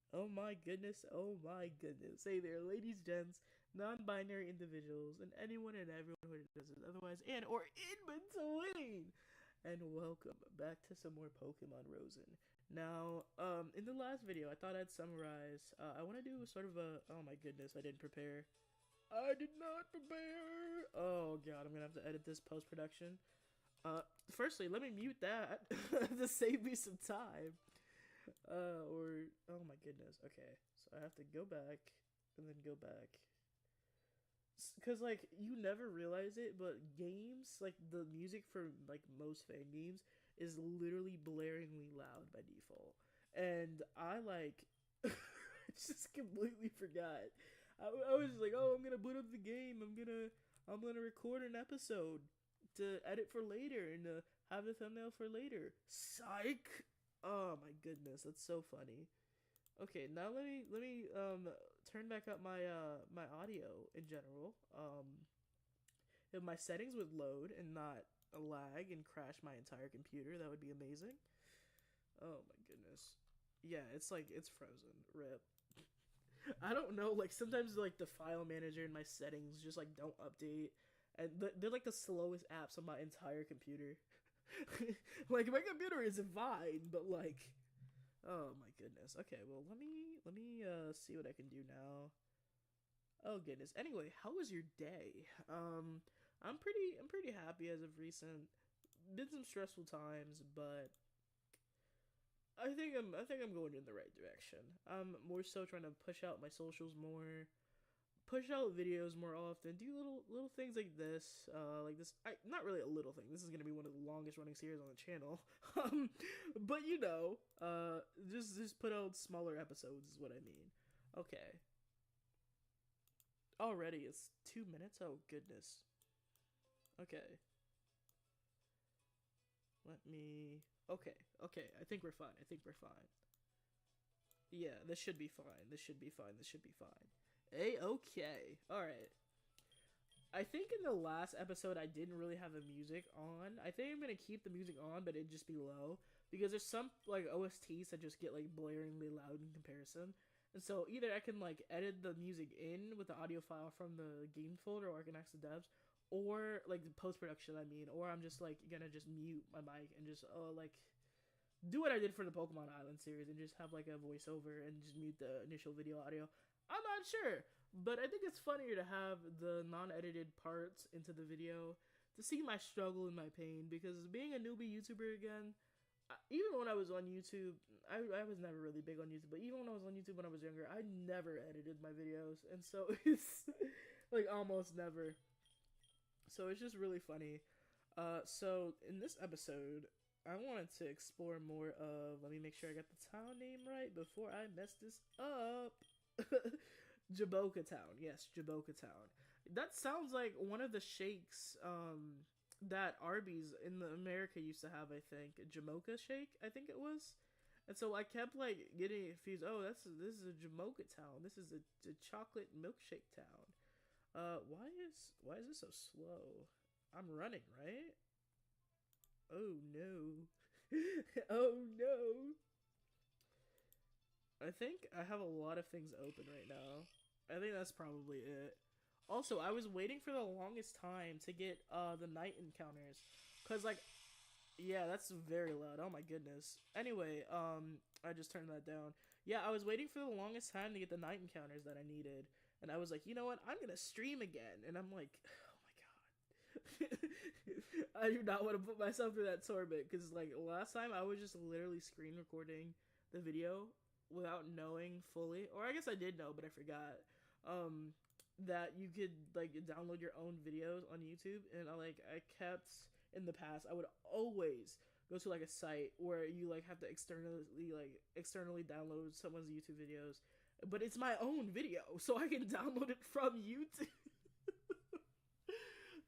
Oh my goodness, oh my goodness. Hey there, ladies, gents, non-binary individuals, and anyone and everyone who does it otherwise and or in between. And welcome back to some more Pokemon Rosen. Now, in the last video, I thought I'd summarize. I want to do sort of a. Oh my goodness, I didn't prepare. I did not prepare. Oh god, I'm gonna have to edit this post-production. Firstly, let me mute that to save me some time. Or oh my goodness. Okay, so I have to go back and then go back. Cause like you never realize it, but games like the music for like most fan games is literally blaringly loud by default, and I like just completely forgot. I was like, oh, I'm gonna boot up the game. I'm gonna record an episode to edit for later and have the thumbnail for later. Psych. Oh my goodness, that's so funny. Okay, now let me turn back up my audio in general. If my settings would load and not lag and crash my entire computer, that would be amazing. Oh my goodness. Yeah, it's like it's frozen. Rip. I don't know, like sometimes like the file manager and my settings just like don't update and they're like the slowest apps on my entire computer. Like my computer is fine, but like oh my goodness. Okay, well let me see what I can do now. Oh goodness. Anyway, how was your day? I'm pretty happy as of recent. Been some stressful times, but I think I'm going in the right direction. I'm more so trying to push out my socials more, push out videos more often, do little things like this. Like this, not really a little thing. This is gonna be one of the longest running series on the channel. But just put out smaller episodes is what I mean. Okay, already it's 2 minutes. Oh goodness. Okay, let me. Okay. I think we're fine. I think we're fine. Yeah, this should be fine. This should be fine. This should be fine. Okay. All right. I think in the last episode I didn't really have the music on. I think I'm gonna keep the music on, but it'd just be low because there's some like OSTs that just get like blaringly loud in comparison. And so either I can like edit the music in with the audio file from the game folder, or I can ask the devs, or like post production. I mean, or I'm just like gonna just mute my mic and just like do what I did for the Pokemon Island series and just have like a voiceover and just mute the initial video audio. I'm not sure, but I think it's funnier to have the non-edited parts into the video to see my struggle and my pain because being a newbie YouTuber again, even when I was on YouTube, I was never really big on YouTube, but even when I was on YouTube when I was younger, I never edited my videos, and so it's like almost never. So it's just really funny. So in this episode, I wanted to explore more of. Let me make sure I got the town name right before I mess this up. Jaboka Town, yes, Jaboka Town. That sounds like one of the shakes that Arby's in the America used to have. I think Jamocha shake. I think it was. And so I kept like getting confused. Oh, this is a Jamocha Town. This is a chocolate milkshake town. Why is this so slow? I'm running, right? Oh no. Oh no. I think I have a lot of things open right now. I think that's probably it. Also, I was waiting for the longest time to get the night encounters cuz like yeah, that's very loud. Oh my goodness. Anyway, I just turned that down. Yeah, I was waiting for the longest time to get the night encounters that I needed. And I was like, "You know what? I'm going to stream again." And I'm like, "Oh my god." I do not want to put myself through that torment because like last time I was just literally screen recording the video without knowing fully, or I guess I did know but I forgot that you could like download your own videos on YouTube, and I kept in the past I would always go to like a site where you like have to externally download someone's YouTube videos, but it's my own video so I can download it from YouTube.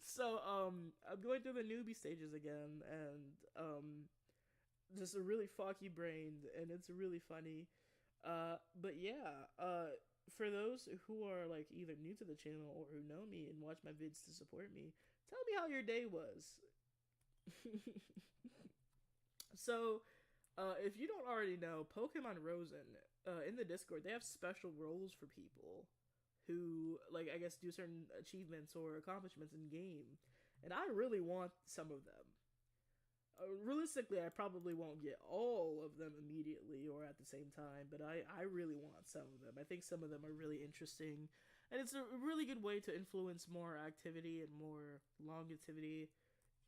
So I'm going through the newbie stages again, and just a really foggy brained, and it's really funny. But yeah, for those who are like either new to the channel or who know me and watch my vids to support me, tell me how your day was. So If you don't already know, Pokemon Rosen, in the Discord, they have special roles for people who, like, I guess, do certain achievements or accomplishments in game. And I really want some of them. Realistically, I probably won't get all of them immediately or at the same time, but I really want some of them. I think some of them are really interesting, and it's a really good way to influence more activity and more longevity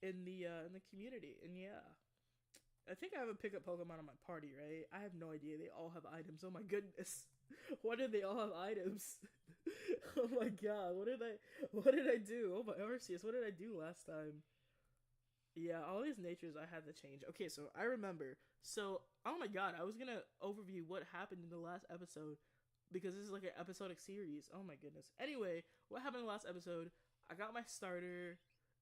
in the community. And yeah, I think I have a pickup Pokemon on my party, right? I have no idea. They all have items. Oh my goodness. Why did they all have items? Oh my god, what did I do? Oh my Arceus, what did I do last time? Yeah, all these natures I had to change. Okay, so I remember. So, oh my god, I was gonna overview what happened in the last episode because this is like an episodic series. Oh my goodness. Anyway, what happened in the last episode? I got my starter,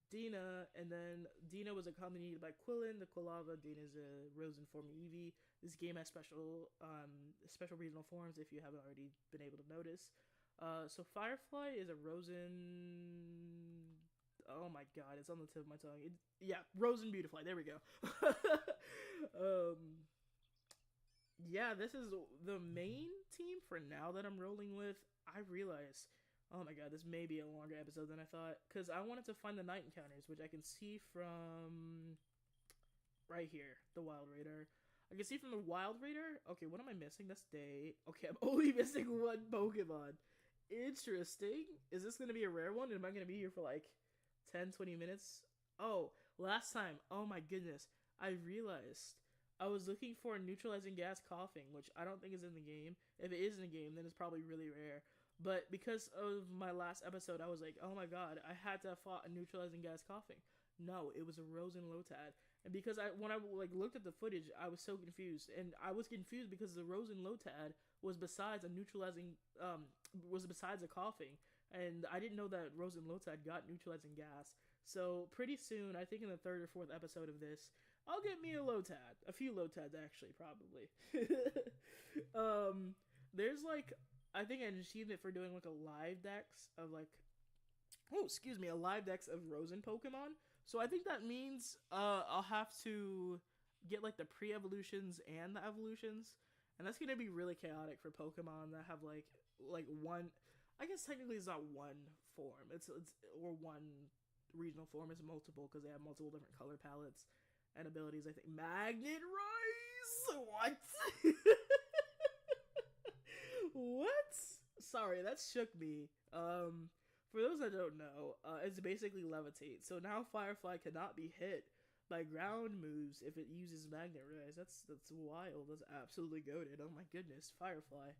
Dina, and then Dina was accompanied by Quillen, the Quilava. Dina's a Rosen form of Eevee. This game has special regional forms if you haven't already been able to notice. So Firefly is a Rosen. Oh my god, it's on the tip of my tongue. Yeah, Rosen Beautifly. There we go. Yeah, this is the main team for now that I'm rolling with. I realize, oh my god, this may be a longer episode than I thought, because I wanted to find the night encounters, which I can see from right here, the Wild Radar. I can see from the Wild Radar. Okay, what am I missing? That's day. Okay, I'm only missing one Pokemon. Interesting. Is this going to be a rare one? Am I going to be here for like 10, 20 minutes? Oh, last time. Oh my goodness. I realized I was looking for neutralizing gas coughing, which I don't think is in the game. If it is in the game, then it's probably really rare. But because of my last episode, I was like, oh my god, I had to have fought a neutralizing gas coughing. No, it was a Rosen Lotad. And because when I looked at the footage, I was so confused. And I was confused because the Rosen Lotad was besides a neutralizing, was besides a coughing. And I didn't know that Rosen Lotad got neutralizing gas. So pretty soon, I think in the 3rd or 4th episode of this, I'll get me a Lotad. A few Lotads, actually, probably. There's like, I think an achievement for doing like a live dex of like, oh, excuse me, a live dex of Rosen Pokemon. So I think that means I'll have to get like the pre-evolutions and the evolutions. And that's going to be really chaotic for Pokemon that have like one, I guess technically it's not one form. It's or one regional form. It's multiple because they have multiple different color palettes and abilities. I think Magnet Rise. What? What? Sorry, that shook me. For those that don't know, it's basically levitate. So now Firefly cannot be hit by ground moves if it uses Magnet Rise. That's wild. That's absolutely goated. Oh my goodness, Firefly.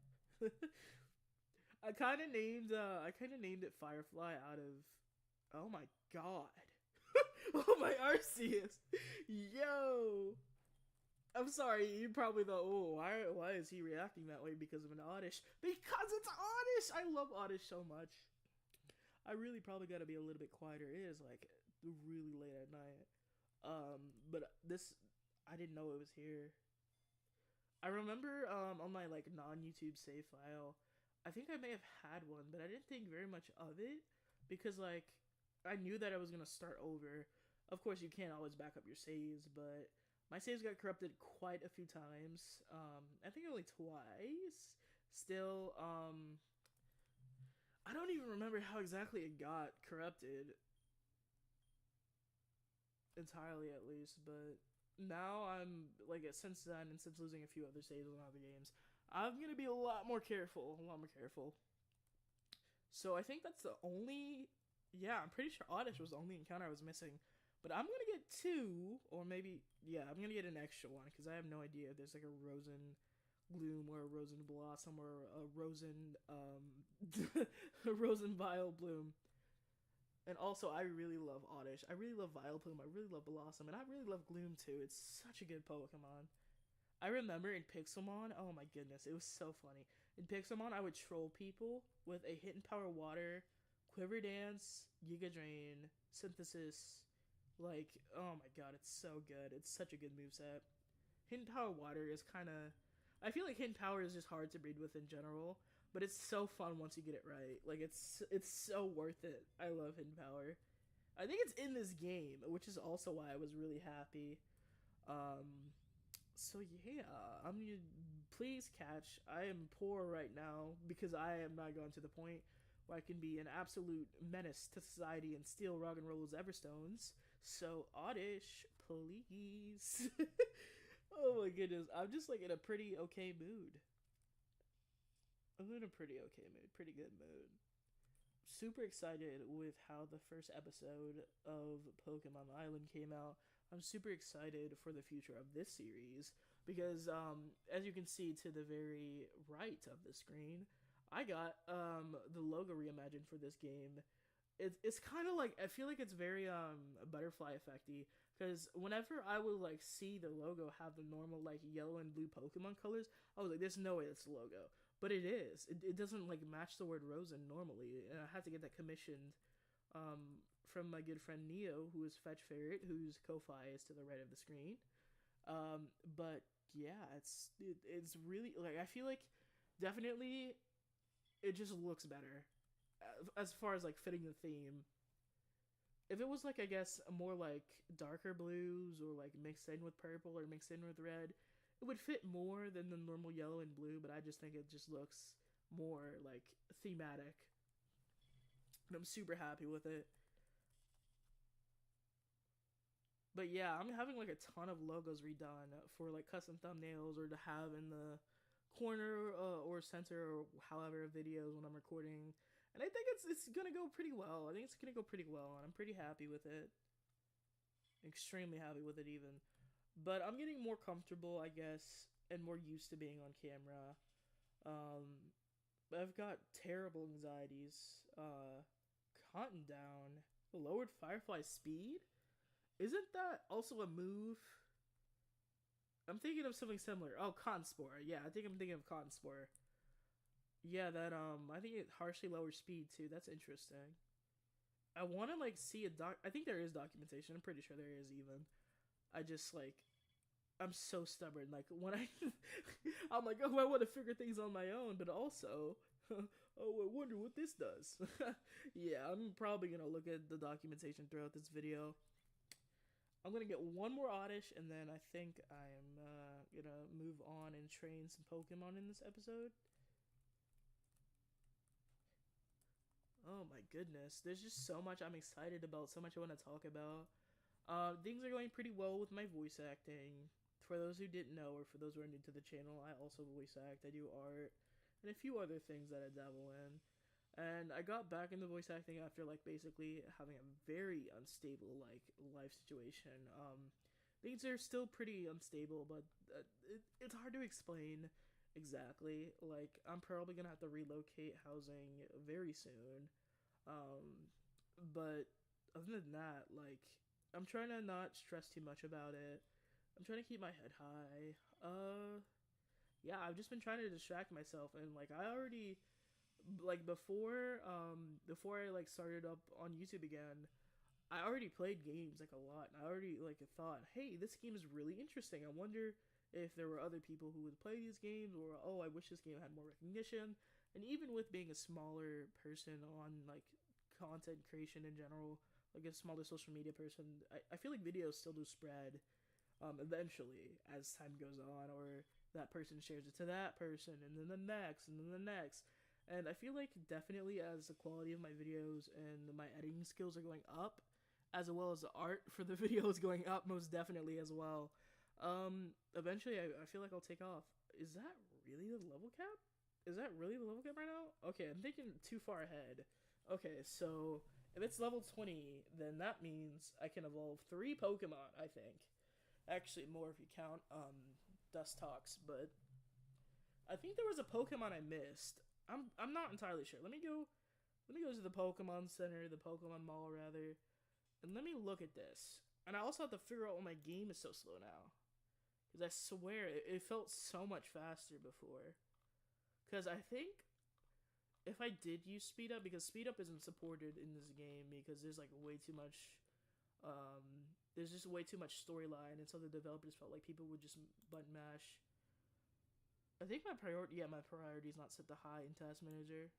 I kind of named it Firefly out of, oh my god. Oh my Arceus. Yo. I'm sorry, you probably thought, oh, why is he reacting that way because of an Oddish? Because it's Oddish! I love Oddish so much. I really probably gotta be a little bit quieter. It is like really late at night. But this, I didn't know it was here. I remember on my like non-YouTube save file, I think I may have had one, but I didn't think very much of it because like I knew that I was gonna start over. Of course, you can't always back up your saves, but my saves got corrupted quite a few times. I think only twice. Still, I don't even remember how exactly it got corrupted. Entirely, at least. But now I'm, like, since then, and since losing a few other saves on other games, I'm gonna be a lot more careful. So I think that's the only... Yeah, I'm pretty sure Oddish was the only encounter I was missing. But I'm going to get 2, or maybe, yeah, I'm going to get an extra one, because I have no idea if there's like a Rosen Gloom, or a Rosen Blossom, or a Rosen, a Rosen Vileplume. And also, I really love Oddish. I really love Vileplume. I really love Blossom, and I really love Gloom, too. It's such a good Pokemon. I remember in Pixelmon, oh my goodness, it was so funny. In Pixelmon, I would troll people with a Hidden Power Water, Quiver Dance, Giga Drain, Synthesis. Like, oh my god, it's so good. It's such a good moveset. Hidden Power Water is kind of... I feel like Hidden Power is just hard to breed with in general, but it's so fun once you get it right. Like, it's so worth it. I love Hidden Power. I think it's in this game, which is also why I was really happy. So yeah, I'm gonna please catch. I am poor right now because I am not going to the point where I can be an absolute menace to society and steal rock and roll's Everstones. So Oddish, please. Oh my goodness, I'm just like in a pretty okay mood. I'm in a pretty okay mood, pretty good mood. Super excited with how the first episode of Pokemon Island came out. I'm super excited for the future of this series because, as you can see to the very right of the screen, I got the logo reimagined for this game. It's kind of like I feel like it's very butterfly effecty because whenever I would like see the logo have the normal like yellow and blue Pokemon colors, I was like, "There's no way that's the logo." But it is. It doesn't like match the word Rosen normally, and I had to get that commissioned from my good friend Neo, who is Fetch Ferret, whose Ko-Fi is to the right of the screen. But yeah, it's really like I feel like definitely it just looks better as far as like fitting the theme. If it was like I guess more like darker blues or like mixed in with purple or mixed in with red, it would fit more than the normal yellow and blue. But I just think it just looks more like thematic, and I'm super happy with it. But yeah, I'm having like a ton of logos redone for like custom thumbnails or to have in the corner or center or however videos when I'm recording. And I think it's gonna go pretty well. I think it's gonna go pretty well, and I'm pretty happy with it. Extremely happy with it even. But I'm getting more comfortable, I guess, and more used to being on camera. Um, I've got terrible anxieties. Cotton down. Lowered Firefly speed? Isn't that also a move? I'm thinking of something similar. Oh, Conspore. Yeah, I think I'm thinking of Conspore. Yeah, that I think it harshly lowers speed too. That's interesting. I want to like see a doc. I think there is documentation. I'm pretty sure there is even. I just like I'm so stubborn. Like when I'm like, oh, I want to figure things on my own, but also, oh, I wonder what this does. Yeah, I'm probably gonna look at the documentation throughout this video. I'm gonna get one more Oddish, and then I think I'm gonna move on and train some Pokemon in this episode. Oh my goodness, there's just so much I'm excited about, so much I want to talk about. Things are going pretty well with my voice acting. For those who didn't know, or for those who are new to the channel, I also voice act. I do art, and a few other things that I dabble in. And I got back into voice acting after like basically having a very unstable like life situation. Things are still pretty unstable, but it's hard to explain exactly. Like I'm probably gonna have to relocate housing very soon. Um, but other than that, like I'm trying to not stress too much about it. I'm trying to keep my head high. Yeah, I've just been trying to distract myself, and like I already like before I like started up on YouTube again, I already played games like a lot, and I already like thought, hey, this game is really interesting. I wonder if there were other people who would play these games, or oh, I wish this game had more recognition. And even with being a smaller person on like content creation in general, like a smaller social media person, I feel like videos still do spread eventually as time goes on, or that person shares it to that person, and then the next, and then the next. And I feel like definitely as the quality of my videos and my editing skills are going up, as well as the art for the videos going up, most definitely as well. Eventually I feel like I'll take off. Is that really the level cap? Is that really the level cap right now? Okay, I'm thinking too far ahead. Okay, so if it's level 20, then that means I can evolve 3 Pokemon, I think. Actually, more if you count Dust Talks, but I think there was a Pokemon I missed. I'm not entirely sure. Let me go to the Pokemon Center, the Pokemon Mall rather, and let me look at this. And I also have to figure out why my game is so slow now. Because I swear, it felt so much faster before. Because I think if I did use speed up, because speed up isn't supported in this game because there's like way too much, there's just way too much storyline, and so the developers felt like people would just button mash. I think my priority is not set to high in Task Manager.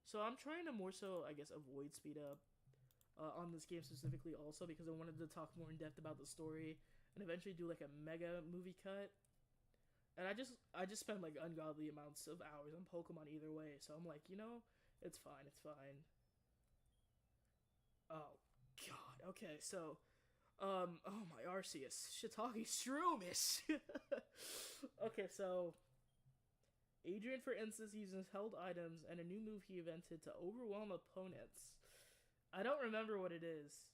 So I'm trying to more so, I guess, avoid speed up on this game specifically also because I wanted to talk more in depth about the story and eventually do like a mega movie cut. And I just spend like ungodly amounts of hours on Pokemon either way. So I'm like, it's fine, it's fine. Oh god. Okay, so oh my Arceus, Shiitake Shroomish. Okay, so Adrian, for instance, uses held items and a new move he invented to overwhelm opponents. I don't remember what it is.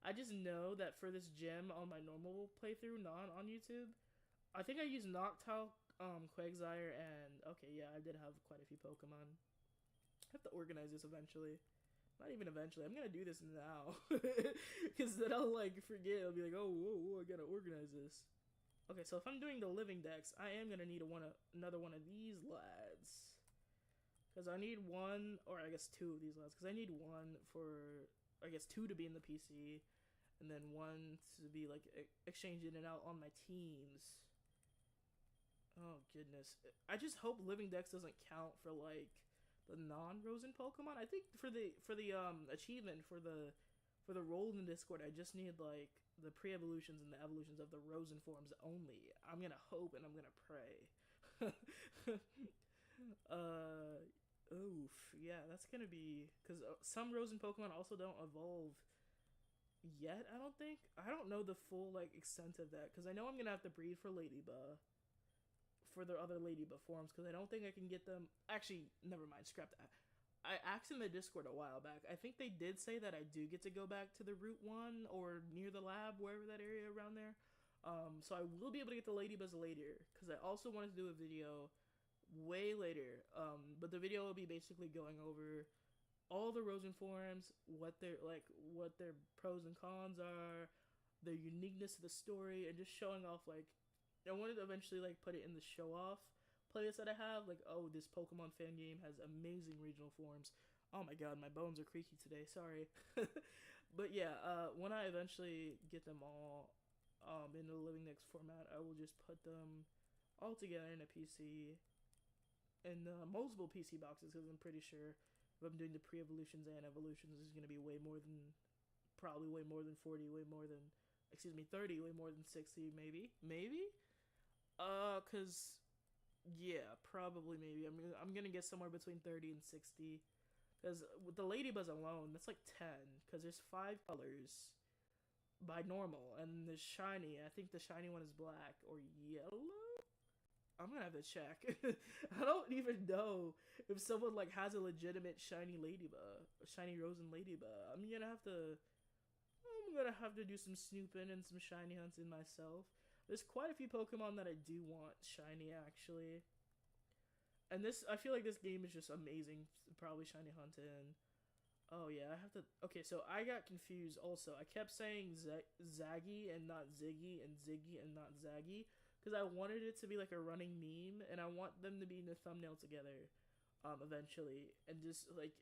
I just know that for this gym on my normal playthrough, not on YouTube, I think I used Noctowl, Quagsire, and okay, yeah, I did have quite a few Pokemon. I have to organize this eventually. Not even eventually. I'm gonna do this now, because then I'll like forget. I'll be like, oh, whoa, I gotta organize this. Okay, so if I'm doing the living decks, I am gonna need another one of these lads. Because I need one, or I guess two of these lads. Because I need one for, I guess, two to be in the PC, and then one to be like exchanged in and out on my teams. Oh goodness, I just hope living decks doesn't count for like the non-Rosen Pokemon. I think for the achievement for the role in the Discord, I just need like the pre-evolutions and the evolutions of the Rosen forms only. I'm gonna hope and I'm gonna pray. Oof, yeah, that's gonna be, because some Rosen Pokemon also don't evolve yet. I don't know the full like extent of that, because I know I'm gonna have to breed for Ladybug, for the other Ladybug forms, because I don't think I can get them. Actually, never mind, scrap that. I asked in the Discord a while back. I think they did say that I do get to go back to the Route 1 or near the lab, wherever that area around there. So I will be able to get the Ladybugs later, because I also wanted to do a video way later. But the video will be basically going over all the Rosen forms, what their pros and cons are, their uniqueness to the story, and just showing off like, I wanted to eventually like put it in the show off playlist that I have, like, oh, this Pokemon fan game has amazing regional forms. Oh my god, my bones are creaky today, sorry. But yeah, when I eventually get them all in the Living Next format, I will just put them all together in a PC, in multiple PC boxes, because I'm pretty sure if I'm doing the pre-evolutions and evolutions, there's going to be probably way more than 40, 30, way more than 60, maybe? Cause, yeah, probably, maybe. I'm gonna get somewhere between 30 and 60. Because with the Ladybugs alone, that's like 10. Because there's 5 colors by normal. And the shiny, I think the shiny one is black or yellow? I'm gonna have to check. I don't even know if someone like has a legitimate shiny Ladybug, a shiny Rosen Ladybug. I'm gonna have to do some snooping and some shiny hunting myself. There's quite a few Pokemon that I do want shiny, actually. And I feel like this game is just amazing. Probably shiny hunting. Oh yeah, I have to. Okay, so I got confused. Also, I kept saying Zaggy and not Ziggy, and Ziggy and not Zaggy, because I wanted it to be like a running meme, and I want them to be in the thumbnail together, eventually, and just like.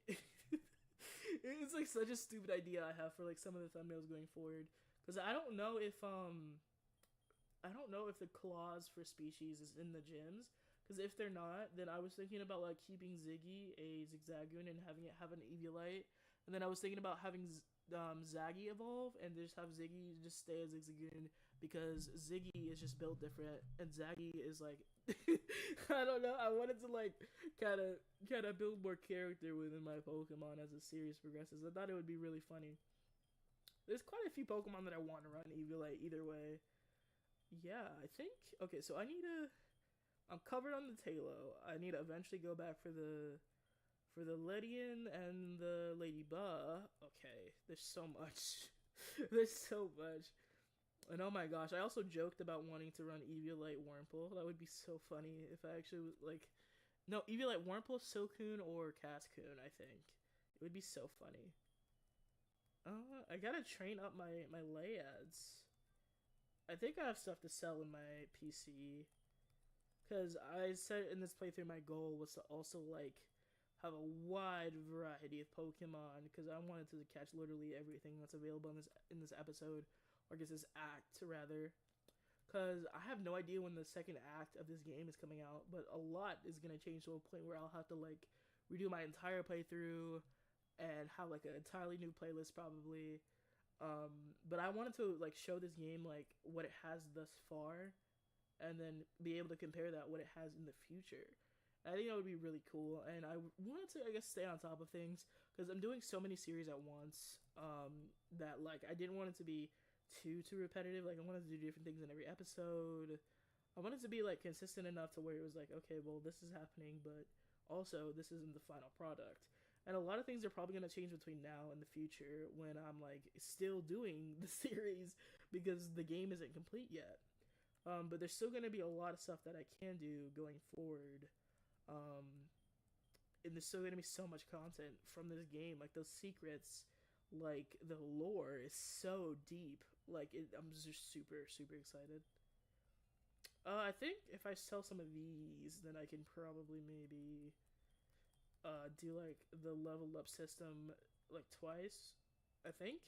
It's like such a stupid idea I have for like some of the thumbnails going forward, because I don't know if the clause for species is in the gyms, because if they're not, then I was thinking about like keeping Ziggy a Zigzagoon and having it have an Eviolite, and then I was thinking about having Zaggy evolve and just have Ziggy just stay as Zigzagoon, because Ziggy is just built different and Zaggy is like I don't know, I wanted to like kind of build more character within my Pokemon as the series progresses. I thought it would be really funny. There's quite a few Pokemon that I want to run Eviolite either way. Yeah, I think, okay, so I'm covered on the Tailo. I need to eventually go back for the Ledian and the Ladybug. Okay, there's so much. There's so much. And oh my gosh, I also joked about wanting to run Eviolite Wurmple. That would be so funny if I actually, like, no, Eviolite Wurmple, Silcoon, or Cascoon, I think. It would be so funny. I gotta train up my Layads. I think I have stuff to sell in my PC, because I said in this playthrough my goal was to also like have a wide variety of Pokemon, because I wanted to catch literally everything that's available in this episode, or I guess this act rather, because I have no idea when the second act of this game is coming out, but a lot is gonna change to a point where I'll have to like redo my entire playthrough and have like an entirely new playlist probably. But I wanted to like show this game like what it has thus far, and then be able to compare that what it has in the future. I think that would be really cool, and I wanted to, I guess, stay on top of things because I'm doing so many series at once. That like I didn't want it to be too repetitive. Like I wanted to do different things in every episode. I wanted to be like consistent enough to where it was like, okay, well, this is happening, but also this isn't the final product. And a lot of things are probably going to change between now and the future when I'm like still doing the series because the game isn't complete yet. But there's still going to be a lot of stuff that I can do going forward. And there's still going to be so much content from this game. Like those secrets, like the lore is so deep. Like I'm just super excited. I think if I sell some of these, then I can probably maybe do like the level up system like twice. I think.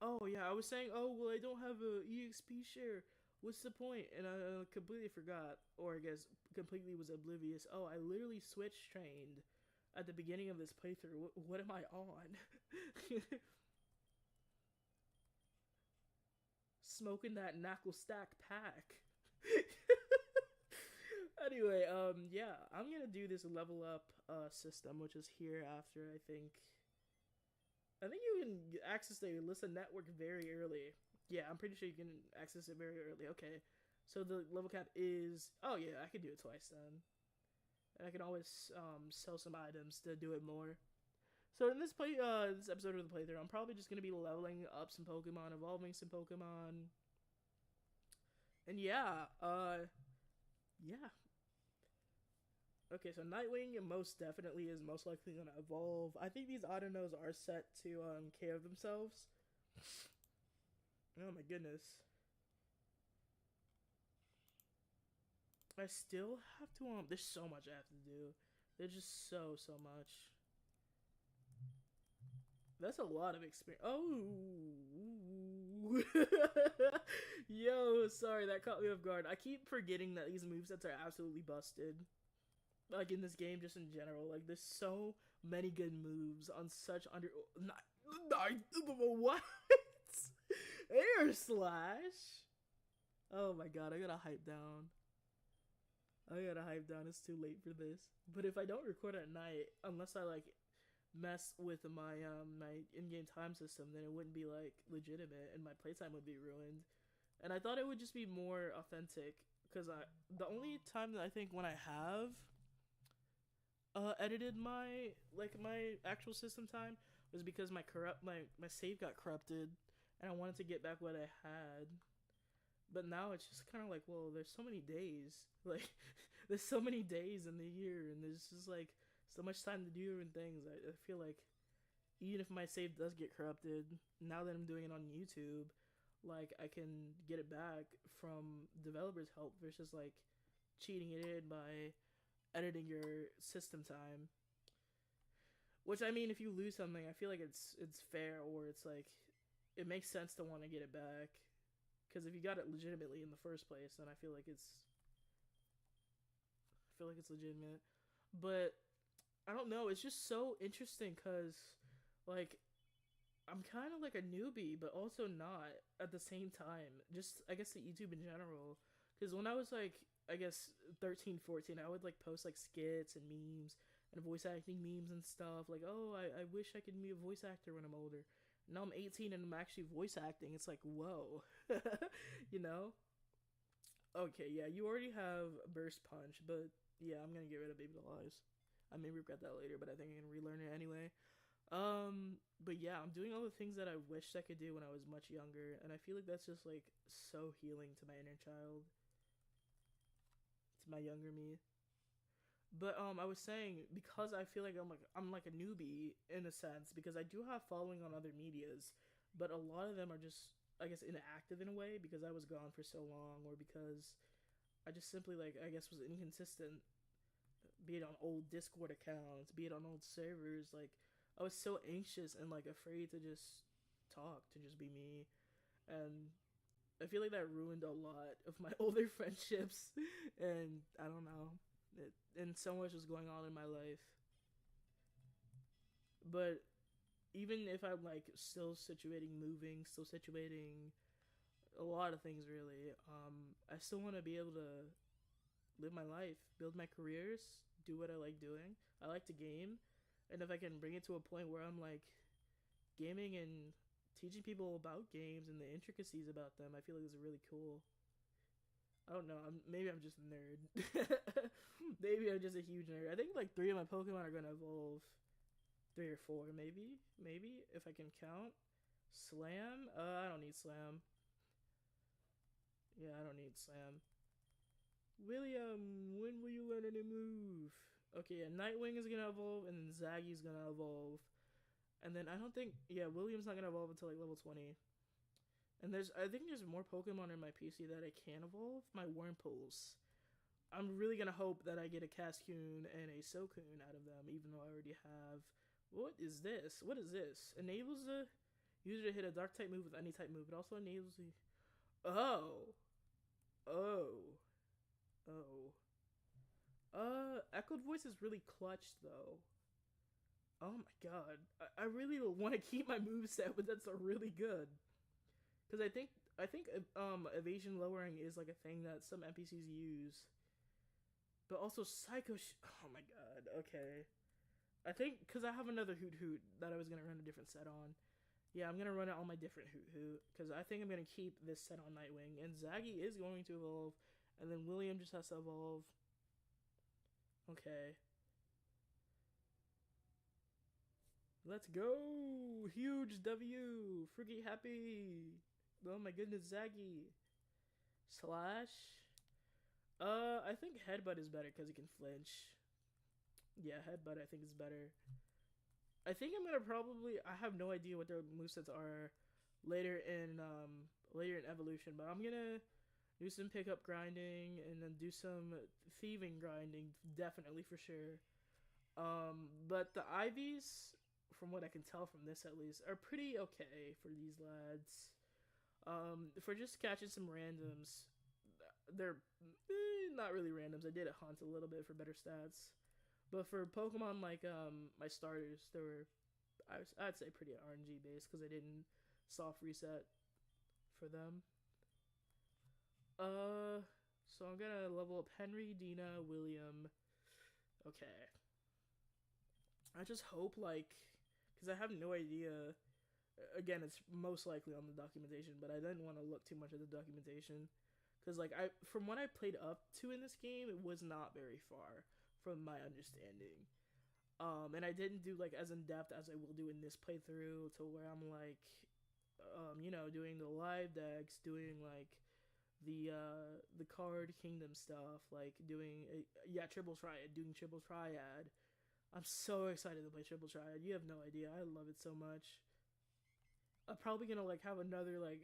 Oh yeah, I was saying, oh well, I don't have a EXP share. What's the point? And I completely forgot, or I guess completely was oblivious. Oh, I literally switch trained at the beginning of this playthrough. What am I on? Smoking that knuckle stack pack. Anyway, yeah, I'm gonna do this level up system, which is here after. I think you can access the Alyssa network very early. Yeah, I'm pretty sure you can access it very early. Okay, so the level cap is, oh yeah, I could do it twice then, and I can always sell some items to do it more. So in this this episode of the playthrough, I'm probably just gonna be leveling up some Pokemon, evolving some Pokemon, and yeah, yeah. Okay, so Nightwing most definitely is most likely gonna evolve. I think these Autonos are set to KO themselves. Oh my goodness. I still have to there's so much I have to do. There's just so much. That's a lot of experience. Oh. Yo, sorry, that caught me off guard. I keep forgetting that these movesets are absolutely busted. Like in this game, just in general. Like there's so many good moves on such what? Air slash. Oh my god, I gotta hype down. It's too late for this. But if I don't record at night, unless I like mess with my my in-game time system, then it wouldn't be like legitimate and my playtime would be ruined. And I thought it would just be more authentic because the only time that I think when I have edited my actual system time was because my save got corrupted and I wanted to get back what I had. But now it's just kind of like, well, there's so many days. Like, there's so many days in the year, and there's just like so much time to do different things. I feel like even if my save does get corrupted, now that I'm doing it on YouTube, like I can get it back from developers' help versus like cheating it in by editing your system time. Which, I mean, if you lose something, I feel like it's fair, or it's like it makes sense to want to get it back. Because if you got it legitimately in the first place, then I feel like it's legitimate. But I don't know, it's just so interesting because like I'm kind of like a newbie, but also not at the same time. Just, I guess, the YouTube in general. Because when I was like, I guess 13, 14, I would like post like skits and memes and voice acting memes and stuff. Like, oh, I wish I could be a voice actor when I'm older. Now I'm 18 and I'm actually voice acting. It's like, whoa. You know? Okay, yeah, you already have Burst Punch, but yeah, I'm gonna get rid of Baby Lies. I may regret that later, but I think I can relearn it anyway. But yeah, I'm doing all the things that I wished I could do when I was much younger, and I feel like that's just like so healing to my inner child. To my younger me. But I was saying, because I feel like I'm like a newbie in a sense, because I do have following on other medias, but a lot of them are just, I guess, inactive in a way because I was gone for so long, or because I just simply like, I guess, was inconsistent, be it on old Discord accounts, be it on old servers. Like I was so anxious and like afraid to just talk, to just be me, and I feel like that ruined a lot of my older friendships, and I don't know. And so much was going on in my life. But even if I'm like still situating moving, still situating a lot of things really. I still want to be able to live my life, build my careers, do what I like doing. I like to game, and if I can bring it to a point where I'm like gaming and teaching people about games and the intricacies about them, I feel like it's really cool. I don't know. Maybe I'm just a nerd. Maybe I'm just a huge nerd. I think like 3 of my Pokemon are gonna evolve. 3 or 4, maybe. Maybe if I can count. Slam. I don't need Slam. Yeah, I don't need Slam. William, when will you learn a new move? Okay, yeah, Nightwing is gonna evolve, and then Zaggy's gonna evolve. And then I don't think, yeah, William's not gonna evolve until like level 20. And I think there's more Pokemon in my PC that I can evolve. My Wurmples. I'm really gonna hope that I get a Cascoon and a Socoon out of them, even though I already have. What is this? What is this? Enables the user to hit a dark type move with any type move. It also enables the. Oh. Oh. Oh. Echoed Voice is really clutch though. Oh my god. I really want to keep my moveset, but that's really good. Because I think evasion lowering is like a thing that some NPCs use. But also oh my god, okay. I think, because I have another Hoot Hoot that I was going to run a different set on. Yeah, I'm going to run it on my different Hoot Hoot. Because I think I'm going to keep this set on Nightwing. And Zaggy is going to evolve. And then William just has to evolve. Okay. Let's go! Huge W! Freaky happy! Oh my goodness, Zaggy. Slash. I think Headbutt is better because he can flinch. Yeah, Headbutt I think is better. I think I'm gonna probably. I have no idea what their movesets are later in evolution, but I'm gonna do some pickup grinding and then do some thieving grinding, definitely for sure. But the Ivies, from what I can tell from this at least, are pretty okay for these lads. For just catching some randoms, they're not really randoms. I did a hunt a little bit for better stats, but for Pokemon like my starters, they were I'd say pretty RNG based because I didn't soft reset for them. So I'm gonna level up Henry, Dina, William. Okay. I just hope like, because I have no idea. Again, it's most likely on the documentation, but I didn't want to look too much at the documentation. Because, like, from what I played up to in this game, it was not very far from my understanding. And I didn't do, like, as in-depth as I will do in this playthrough, to where I'm, like, doing the live decks, doing, like, the card kingdom stuff, like, doing, Triple Triad, doing Triple Triad. I'm so excited to play Triple Triad. You have no idea. I love it so much. I'm probably gonna like have another like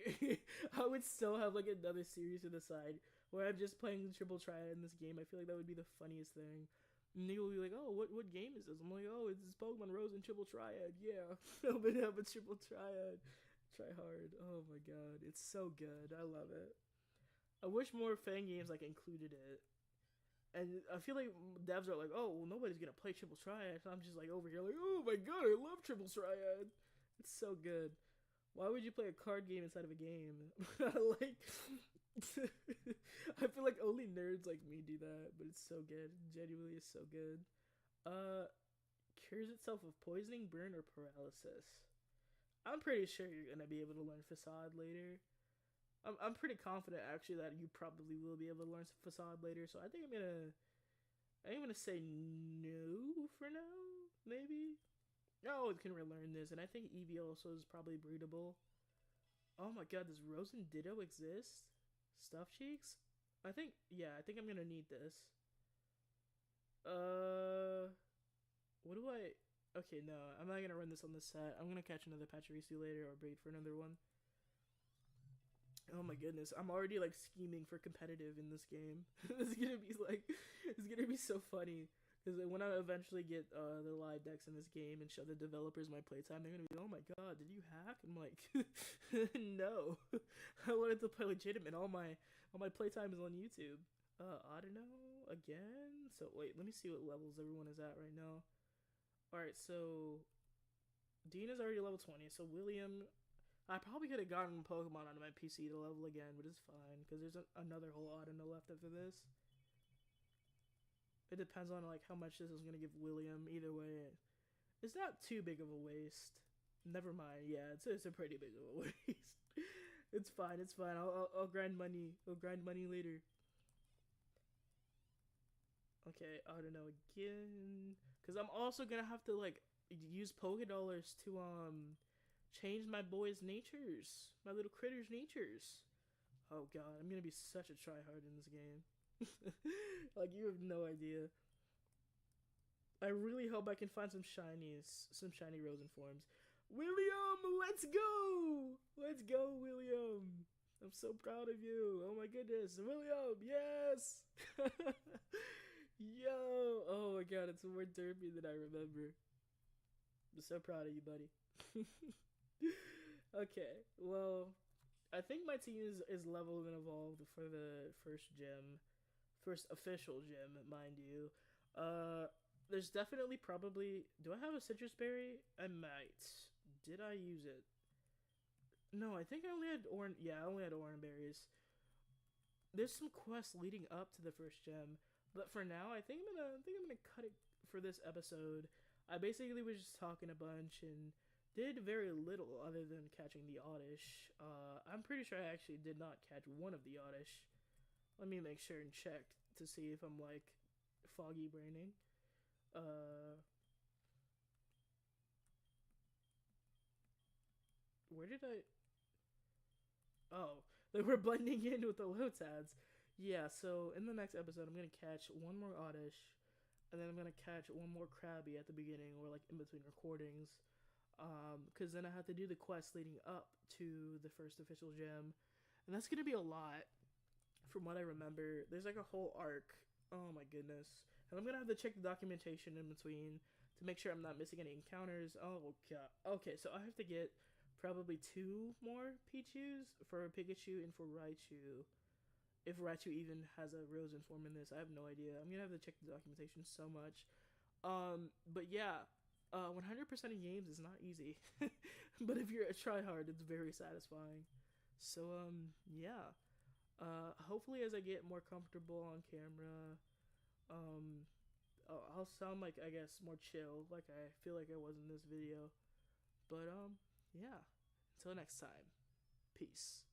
I would still have like another series to the side where I'm just playing Triple Triad in this game. I feel like that would be the funniest thing. And they will be like, "Oh, what game is this?" I'm like, "Oh, it's this Pokemon Rosen Triple Triad." Yeah, open up a Triple Triad. Try hard. Oh my god, it's so good. I love it. I wish more fan games like included it. And I feel like devs are like, "Oh, well, nobody's gonna play Triple Triad." So I'm just like over here like, "Oh my god, I love Triple Triad. It's so good." Why would you play a card game inside of a game? Like, I feel like only nerds like me do that, but it's so good. Genuinely is so good. Cures itself of poisoning, burn, or paralysis. I'm pretty sure you're gonna be able to learn Facade later. I'm pretty confident actually that you probably will be able to learn Facade later. So I think I'm gonna say no for now, maybe. Oh, it can relearn this, and I think Eevee also is probably breedable. Oh my god, does Rosen Ditto exist? Stuff Cheeks? I think I'm gonna need this. What do I... Okay, no, I'm not gonna run this on this set. I'm gonna catch another Pachirisu later or breed for another one. Oh my goodness, I'm already like scheming for competitive in this game. It's gonna be so funny. Because when I eventually get the live decks in this game and show the developers my playtime, they're going to be, "Oh my god, did you hack?" I'm like, no. I wanted to play legitimate. All my playtime is on YouTube. I don't know. Again? So, wait, let me see what levels everyone is at right now. Alright, so Dean is already level 20, so William, I probably could have gotten Pokemon onto my PC to level again, but it's fine because there's another whole Audino left after this. It depends on like how much this is gonna give William. Either way, it's not too big of a waste. Never mind. Yeah, it's a pretty big of a waste. It's fine. It's fine. I'll grind money. I'll grind money later. Okay, I don't know again, because I'm also gonna have to like use Pokédollars to change my boy's natures, my little critter's natures. Oh god, I'm gonna be such a tryhard in this game. Like you have no idea. I really hope I can find some shinies, some shiny Rosen forms. William, let's go! Let's go, William! I'm so proud of you. Oh my goodness, William, yes! Yo, oh my god, it's more derpy than I remember. I'm so proud of you, buddy. Okay, well, I think my team is leveled and evolved for the first gym. First official gym, mind you. There's definitely probably... Do I have a citrus berry? I might. Did I use it? No, I think I only had orange... Yeah, I only had orange berries. There's some quests leading up to the first gym. But for now, I think I'm gonna cut it for this episode. I basically was just talking a bunch and did very little other than catching the Oddish. I'm pretty sure I actually did not catch one of the Oddish. Let me make sure and check to see if I'm like foggy braining. Where did I? Oh, they were blending in with the Lotads. Yeah, so in the next episode, I'm gonna catch one more Oddish, and then I'm gonna catch one more Krabby at the beginning or like in between recordings. Because then I have to do the quest leading up to the first official gym, and that's gonna be a lot. From what I remember, there's like a whole arc. Oh my goodness. And I'm gonna have to check the documentation in between to make sure I'm not missing any encounters. Oh god. Okay, so I have to get probably 2 more Pichus for Pikachu and for Raichu. If Raichu even has a Rosen form in this, I have no idea. I'm gonna have to check the documentation so much. But yeah, 100% of games is not easy. But if you're a tryhard, it's very satisfying. So, yeah. Hopefully as I get more comfortable on camera, I'll sound like, I guess, more chill, like I feel like I was in this video. But, yeah. Until next time. Peace.